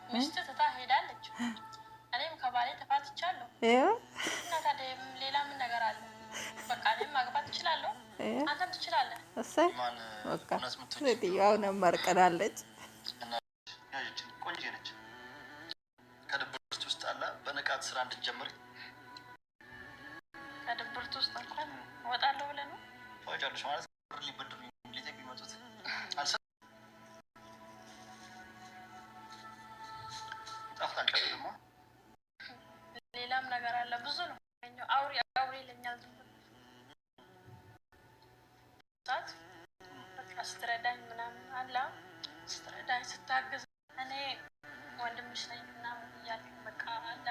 ሚስት ትታ ሄዳለች። እኔም ከባሌ ተፋትቻለሁ። እና ታዲያ ሌላ ምን ነገር አለ? በቃ እኔም ማግባት እችላለሁ፣ አንተም ትችላለህ። እሰይ በቃ ሴትዮዋ አሁንም መርቀናለች። ቆንጆ ነች። ከድብርት ውስጥ አለ በንቃት ስራ እንድትጀምሪ። ከድብርት ውስጥ እንኳን እወጣለሁ ብለህ ነው? ታወጫለሽ ማለት ሊበድሩ ሊጠቅ ቢመጡት ጣፍጣ ደግሞ ሌላም ነገር አለ፣ ብዙ ነው። አውሪ አውሪ ይለኛል። ሰዓት በቃ ስትረዳኝ ምናምን አለ፣ ስትረዳኝ ስታግዝ እኔ ወንድምሽ ነኝ ምናምን እያልኩ በቃ አለ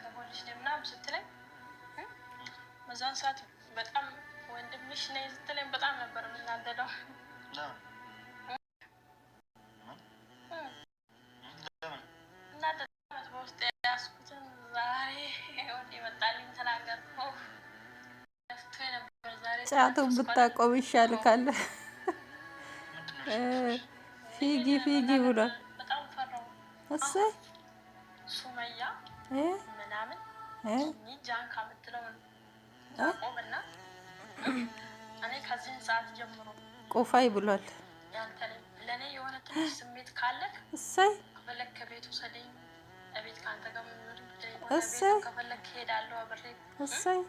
ከቦልሽ ነኝ ምናምን ስትለኝ በዛን ሰዓት በጣም ወንድምሽ ነኝ ስትለኝ በጣም ነበር የምናደደው። በውስጥ ያስኩትን ዛሬ ወደ መጣልኝ ተናገርኩ። ጫቱን ብታቆም ይሻልካል። ፊጊ ፊጊ ብሏል። በጣም ፈራሁ። እሰይ ሱመያ ምናምን ጃን ከምትለው ቆምና እኔ ከዚህን ሰዓት ጀምሮ ቆፋይ ብሏል። ያንተ ለእኔ የሆነ ትንሽ ስሜት ካለክ እሰይ ከፈለክ ከቤቱ ሰደኝ፣ ቤት ከአንተ ጋር ምንኖር እሰይ ከፈለክ ሄዳለሁ አብሬ። እሰይ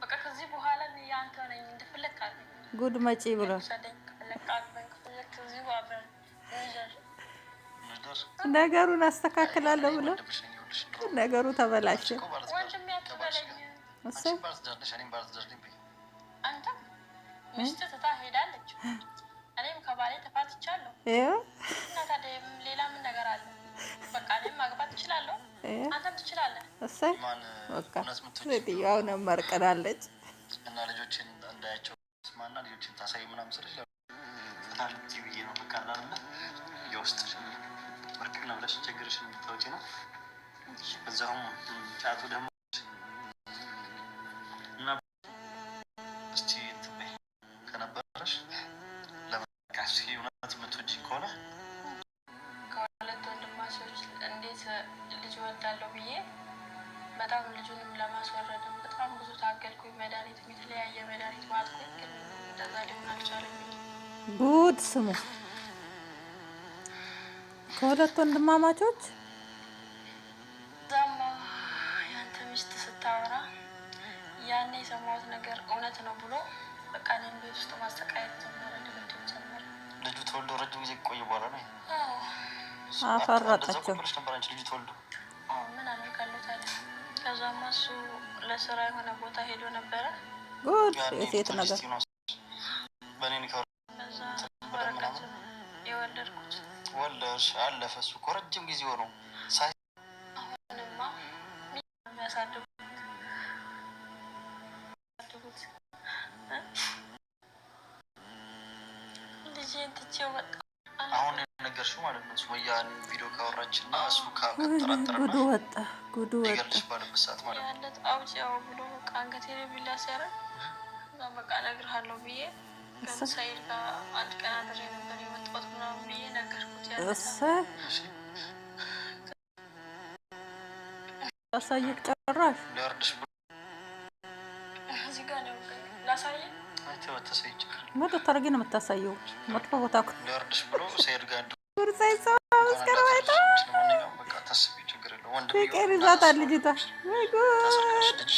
በቃ ከዚህ በኋላ ያንተ ነኝ እንደፈለክ አለ። ጉድ መጪ ብሏል። ሰደኝ ከፈለክ አብረን ከፈለክ እዚሁ አብረን ነገሩን አስተካክላለሁ ብሎ ነገሩ ተበላሸ። ወንድም ያትበለኝ እሰይ አንተ ሚስት ትታ ሄዳለች። እኔም ከባሌ ተፋትቻለሁ። እና ታዲያ ሌላ ምን ነገር አለ? በቃ እኔም ማግባት እችላለሁ፣ አንተም ትችላለህ። እሰይ በቃ ሴትዮዋ አሁንም መርቀናለች። እና ልጆችን እንዳያቸው ስማና ልጆችን ታሳይ ምናምን ስልሽ ፈታልቲ ብዬ ነው በቃ ላለ የውስጥ መርቅና ብለሽ ችግርሽን እንድታወጪ ነው። በዛውም ጫቱ ደግሞ እና እስቲ ከነበረሽ ለመቃሽ እውነት ምትወጂ ከሆነ ከሁለት ወንድማቾች እንዴት ልጅ ወልዳለሁ ብዬ በጣም ልጁንም ለማስወረድም በጣም ብዙ ታገልኩኝ። መድኃኒት የተለያየ መድኃኒት ዋጥኩኝ፣ ግን እንደዛ ሊሆን አልቻለም። ጉድ ስሙ ከሁለት ወንድማማቾች እዛማ ያንተ ሚስት ስታወራ ያኔ የሰማሁት ነገር እውነት ነው ብሎ በቃ እኔን ቤት ውስጥ ማሰቃየት ጀመረ፣ ድብድብ ጀመረ። ልጁ ተወልዶ ረጅም ጊዜ ቆየ በኋላ ነው አፈረጠችው። ልጁ ተወልዶ ምን አደርጋለሁ ታዲያ። ከዛማ እሱ ለስራ የሆነ ቦታ ሄዶ ነበረ። ጉድ የሴት ነገር በዛ ወረቀት የወለድኩት ወለድሽ አለፈ። እሱ እኮ ረጅም ጊዜ ሆነው አሁንማ የሚያሳድጉት ልጄን ትቼው በቃ አሁን የነገርሽው ማለት ነው። ሱመያን ቪዲዮ ካወራች እና እሱ ከተጠራጠረ ጉዱ ወጣ ጉዱ ወጣ ይገልሽ ባለበት ሰዓት ማለት ነው ያለት አውጪው ብሎ በቃ አንገቴ ላይ ቢላ ሲያረግ እዛ በቃ እነግርሃለሁ ብዬ ከሰይድ ጋር አንድ ቀን አድሬ ነበር የመጣሁት ምናምን ብዬ ነገርኩት። እሰይ አሳየቅ ጨራሽ ሊወርድሽ እዚህ ጋር ነው ላሳየህ። ምን ታርጊ ነው የምታሳየው? መጥፎ ቦታ እኮ ሊወርድሽ ብሎ ሰይድ ጋር ኩርሳይ ሰው አስቀርባይታ በቃ ታስቢ ችግር የለውም። ፍቅር ይዛታል ልጅቷ። ወይ ጉድ